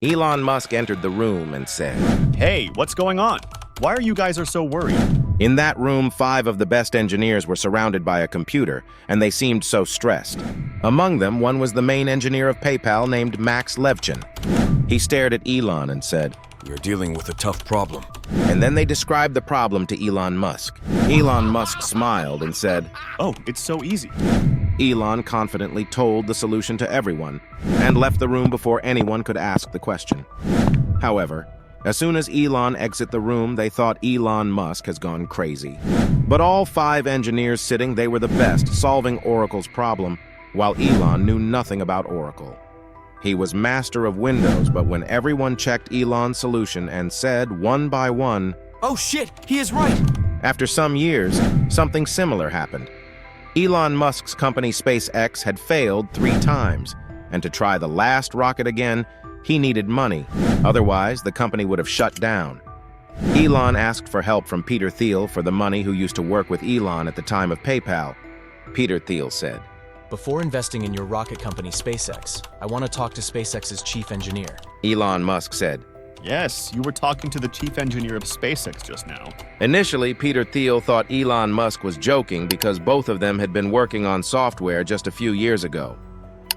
Elon Musk entered the room and said, Hey, what's going on? Why are you guys so worried? In that room, 5 of the best engineers were surrounded by a computer, and they seemed so stressed. Among them, one was the main engineer of PayPal named Max Levchin. He stared at Elon and said, "We're dealing with a tough problem." and then they described the problem to Elon Musk. Elon Musk smiled and said, Oh, it's so easy. Elon confidently told the solution to everyone and left the room before anyone could ask the question. However, as soon as Elon exited the room, they thought Elon Musk has gone crazy. But all 5 engineers sitting, they were the best, solving Oracle's problem, while Elon knew nothing about Oracle. He was master of Windows, but when everyone checked Elon's solution and said, one by one, Oh shit, he is right! after some years, something similar happened. Elon Musk's company SpaceX had failed 3 times, and to try the last rocket again, he needed money. Otherwise, the company would have shut down. Elon asked for help from Peter Thiel for the money who used to work with Elon at the time of PayPal. Peter Thiel said, Before investing in your rocket company SpaceX, I want to talk to SpaceX's chief engineer. Elon Musk said, Yes, you were talking to the chief engineer of SpaceX just now. Initially, Peter Thiel thought Elon Musk was joking because both of them had been working on software just a few years ago.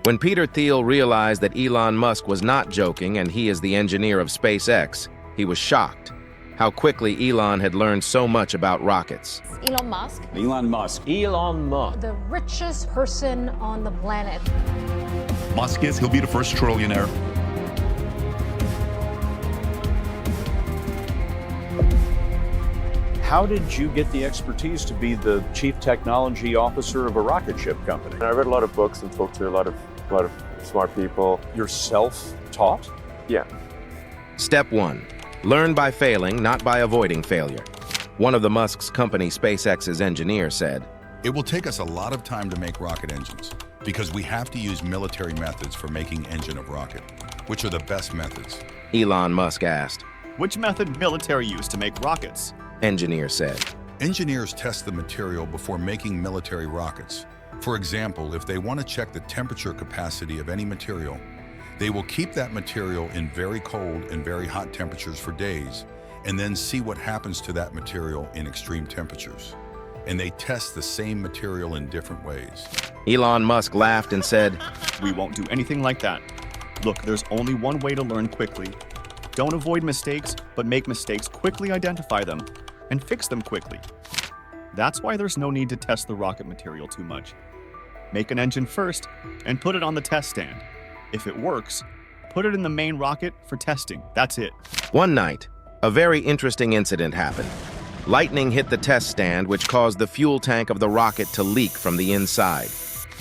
When Peter Thiel realized that Elon Musk was not joking and he is the engineer of SpaceX, he was shocked. How quickly Elon had learned so much about rockets. Elon Musk, Elon Musk. Elon Musk. the richest person on the planet. Musk he'll be the first trillionaire. How did you get the expertise to be the chief technology officer of a rocket ship company? I read a lot of books and talked to a lot of smart people. You're self-taught? Yeah. Step 1. Learn by failing, not by avoiding failure. One of the Musk's company SpaceX's engineers said, It will take us a lot of time to make rocket engines because we have to use military methods for making engine of rocket. Which are the best methods? Elon Musk asked. Which method military use to make rockets? Engineer said, Engineers test the material before making military rockets. For example, if they want to check the temperature capacity of any material, they will keep that material in very cold and very hot temperatures for days, and then see what happens to that material in extreme temperatures. And they test the same material in different ways. Elon Musk laughed and said, We won't do anything like that. Look, there's only one way to learn quickly. Don't avoid mistakes, but make mistakes, quickly identify them, and fix them quickly. That's why there's no need to test the rocket material too much. Make an engine first and put it on the test stand. If it works, put it in the main rocket for testing. That's it. One night, a very interesting incident happened. Lightning hit the test stand, which caused the fuel tank of the rocket to leak from the inside.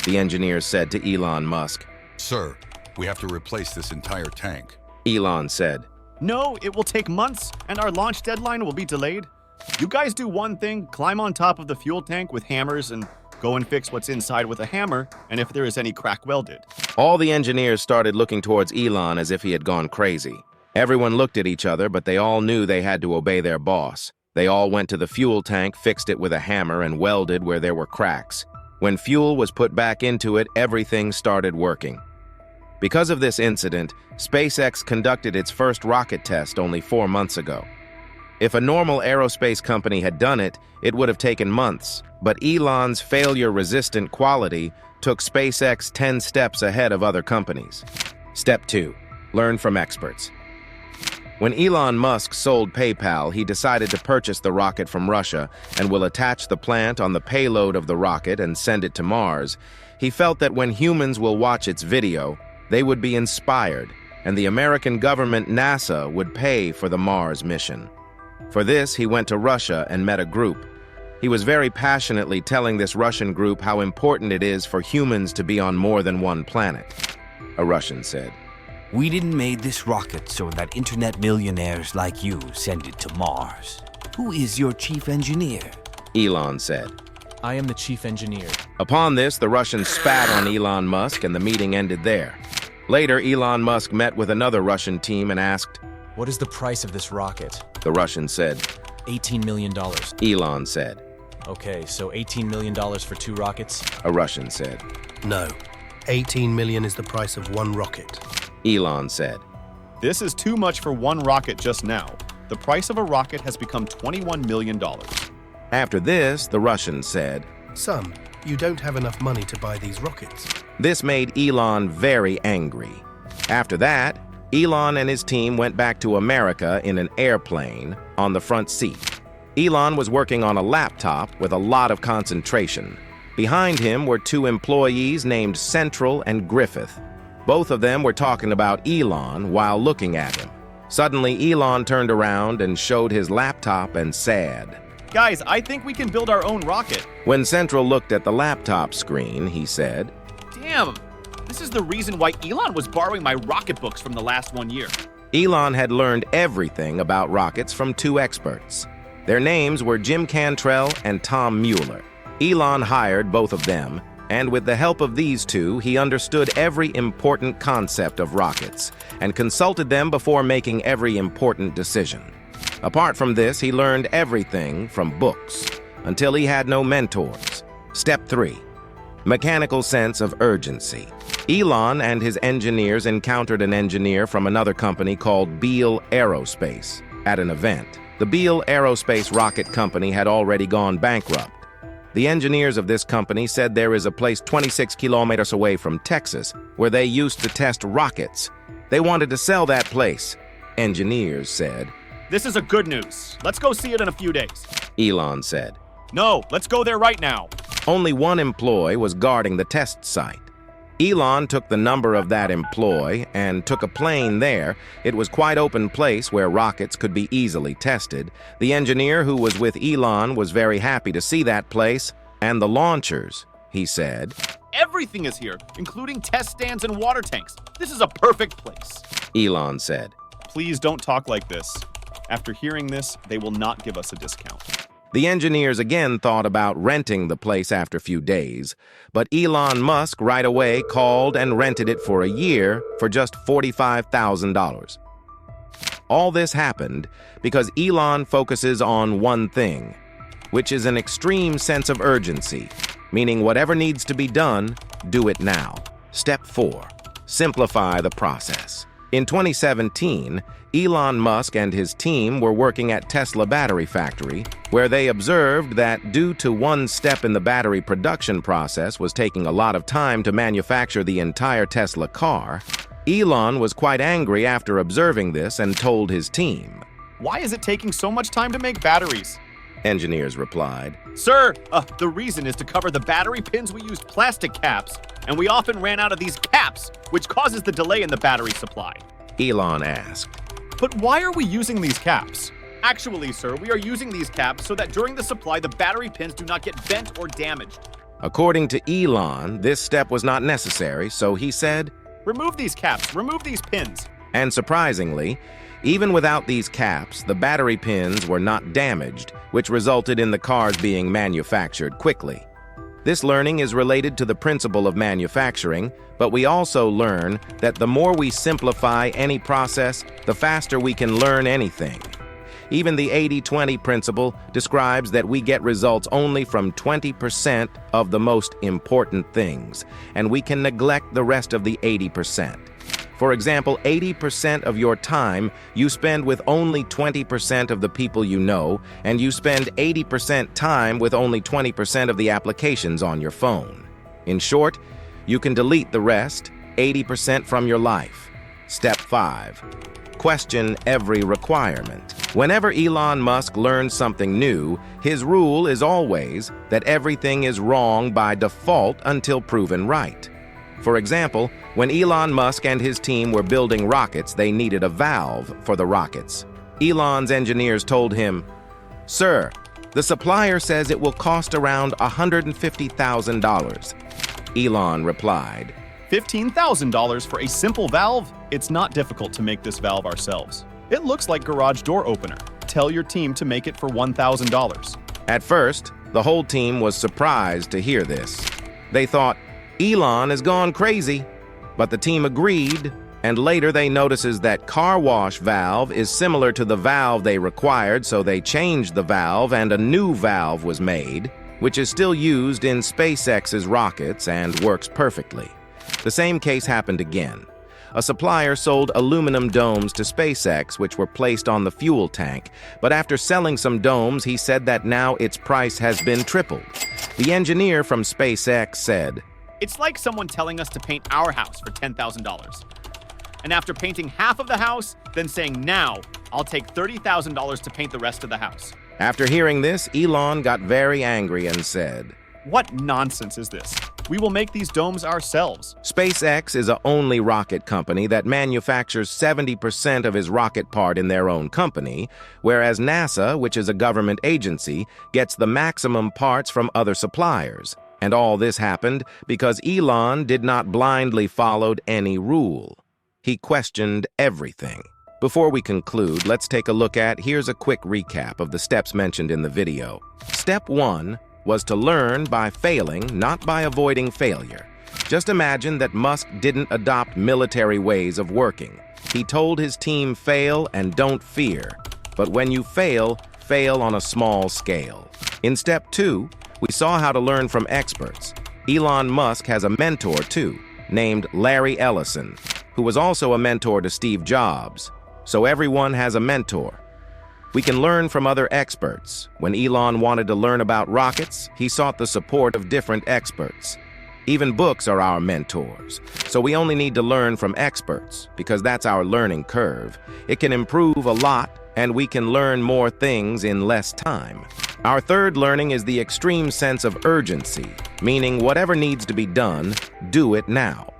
The engineers said to Elon Musk, Sir, we have to replace this entire tank. Elon said, No, it will take months, and our launch deadline will be delayed. You guys do one thing, climb on top of the fuel tank with hammers and go and fix what's inside with a hammer, and if there is any crack, weld it. All the engineers started looking towards Elon as if he had gone crazy. Everyone looked at each other, but they all knew they had to obey their boss. They all went to the fuel tank, fixed it with a hammer, and welded where there were cracks. When fuel was put back into it, everything started working. Because of this incident, SpaceX conducted its first rocket test only 4 months ago. If a normal aerospace company had done it, it would have taken months, but Elon's failure-resistant quality took SpaceX 10 steps ahead of other companies. Step 2. Learn from experts. When Elon Musk sold PayPal, he decided to purchase the rocket from Russia and will attach the plant on the payload of the rocket and send it to Mars. He felt that when humans will watch its video, they would be inspired, and the American government NASA would pay for the Mars mission. For this, he went to Russia and met a group. He was very passionately telling this Russian group how important it is for humans to be on more than one planet. A Russian said, We didn't made this rocket so that internet millionaires like you send it to Mars. Who is your chief engineer? Elon said. I am the chief engineer. Upon this, the Russians spat on Elon Musk and the meeting ended there. Later, Elon Musk met with another Russian team and asked, What is the price of this rocket? The Russian said. $18 million. Elon said. Okay, so $18 million for 2 rockets? A Russian said. No. 18 million is the price of one rocket. Elon said. This is too much for one rocket just now. The price of a rocket has become $21 million. After this, the Russian said, Son, you don't have enough money to buy these rockets. This made Elon very angry. After that, Elon and his team went back to America in an airplane on the front seat. Elon was working on a laptop with a lot of concentration. Behind him were two employees named Central and Griffith. Both of them were talking about Elon while looking at him. Suddenly, Elon turned around and showed his laptop and said, Guys, I think we can build our own rocket. When Central looked at the laptop screen, he said, Damn, this is the reason why Elon was borrowing my rocket books from the last 1 year. Elon had learned everything about rockets from two experts. Their names were Jim Cantrell and Tom Mueller. Elon hired both of them, and with the help of these two, he understood every important concept of rockets and consulted them before making every important decision. Apart from this, he learned everything from books until he had no mentors. Step 3. Mechanical sense of urgency. Elon and his engineers encountered an engineer from another company called Beale Aerospace at an event. The Beale Aerospace rocket company had already gone bankrupt. The engineers of this company said there is a place 26 kilometers away from Texas where they used to test rockets. They wanted to sell that place. Engineers said, This is a good news. Let's go see it in a few days. Elon said. No, let's go there right now. Only one employee was guarding the test site. Elon took the number of that employee and took a plane there. It was quite open place where rockets could be easily tested. The engineer who was with Elon was very happy to see that place and the launchers, he said. Everything is here, including test stands and water tanks. This is a perfect place. Elon said. Please don't talk like this. After hearing this, they will not give us a discount. The engineers again thought about renting the place after a few days, but Elon Musk right away called and rented it for a year for just $45,000. All this happened because Elon focuses on one thing, which is an extreme sense of urgency, meaning whatever needs to be done, do it now. Step 4. Simplify the process. In 2017, Elon Musk and his team were working at Tesla battery factory, where they observed that due to one step in the battery production process was taking a lot of time to manufacture the entire Tesla car, Elon was quite angry after observing this and told his team. Why is it taking so much time to make batteries? Engineers replied. Sir, the reason is to cover the battery pins we used plastic caps, and we often ran out of these caps, which causes the delay in the battery supply. Elon asked. But why are we using these caps? Actually, sir, we are using these caps so that during the supply, the battery pins do not get bent or damaged. According to Elon, this step was not necessary, so he said, Remove these caps, remove these pins. And surprisingly, even without these caps, the battery pins were not damaged, which resulted in the cars being manufactured quickly. This learning is related to the principle of manufacturing, but we also learn that the more we simplify any process, the faster we can learn anything. Even the 80-20 principle describes that we get results only from 20% of the most important things, and we can neglect the rest of the 80%. For example, 80% of your time you spend with only 20% of the people you know, and you spend 80% time with only 20% of the applications on your phone. In short, you can delete the rest, 80% from your life. Step 5. Question every requirement. Whenever Elon Musk learns something new, his rule is always that everything is wrong by default until proven right. For example, when Elon Musk and his team were building rockets, they needed a valve for the rockets. Elon's engineers told him, Sir, the supplier says it will cost around $150,000. Elon replied, $15,000 for a simple valve? It's not difficult to make this valve ourselves. It looks like garage door opener. Tell your team to make it for $1,000. At first, the whole team was surprised to hear this. They thought, Elon has gone crazy, but the team agreed, and later they notices that car wash valve is similar to the valve they required, so they changed the valve and a new valve was made, which is still used in SpaceX's rockets and works perfectly. The same case happened again. A supplier sold aluminum domes to SpaceX, which were placed on the fuel tank, but after selling some domes, he said that now its price has been tripled. The engineer from SpaceX said, It's like someone telling us to paint our house for $10,000. And after painting half of the house, then saying, now, I'll take $30,000 to paint the rest of the house. After hearing this, Elon got very angry and said, What nonsense is this? We will make these domes ourselves. SpaceX is the only rocket company that manufactures 70% of his rocket part in their own company, whereas NASA, which is a government agency, gets the maximum parts from other suppliers. And all this happened because Elon did not blindly follow any rule. He questioned everything. Before we conclude, let's take a look at, here's a quick recap of the steps mentioned in the video. Step 1 was to learn by failing, not by avoiding failure. Just imagine that Musk didn't adopt military ways of working. He told his team fail and don't fear. But when you fail, fail on a small scale. In step 2, we saw how to learn from experts. Elon Musk has a mentor too, named Larry Ellison, who was also a mentor to Steve Jobs. So everyone has a mentor. We can learn from other experts. When Elon wanted to learn about rockets, he sought the support of different experts. Even books are our mentors. So we only need to learn from experts, because that's our learning curve. It can improve a lot, and we can learn more things in less time. Our third learning is the extreme sense of urgency, meaning whatever needs to be done, do it now.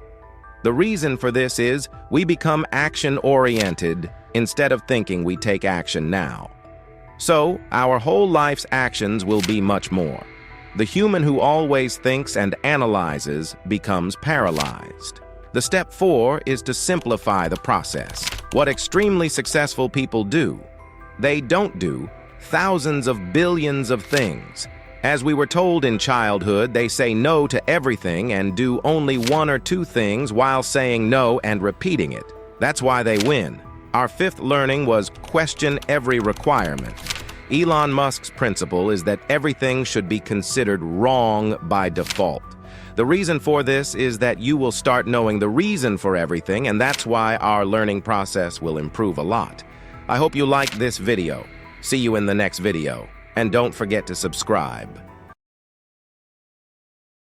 The reason for this is we become action-oriented instead of thinking we take action now. So, our whole life's actions will be much more. The human who always thinks and analyzes becomes paralyzed. The step 4 is to simplify the process. What extremely successful people do, they don't do thousands of billions of things. As we were told in childhood, they say no to everything and do only 1 or 2 things while saying no and repeating it. That's why they win. Our 5th learning was question every requirement. Elon Musk's principle is that everything should be considered wrong by default. The reason for this is that you will start knowing the reason for everything, and that's why our learning process will improve a lot. I hope you liked this video. See you in the next video. And don't forget to subscribe.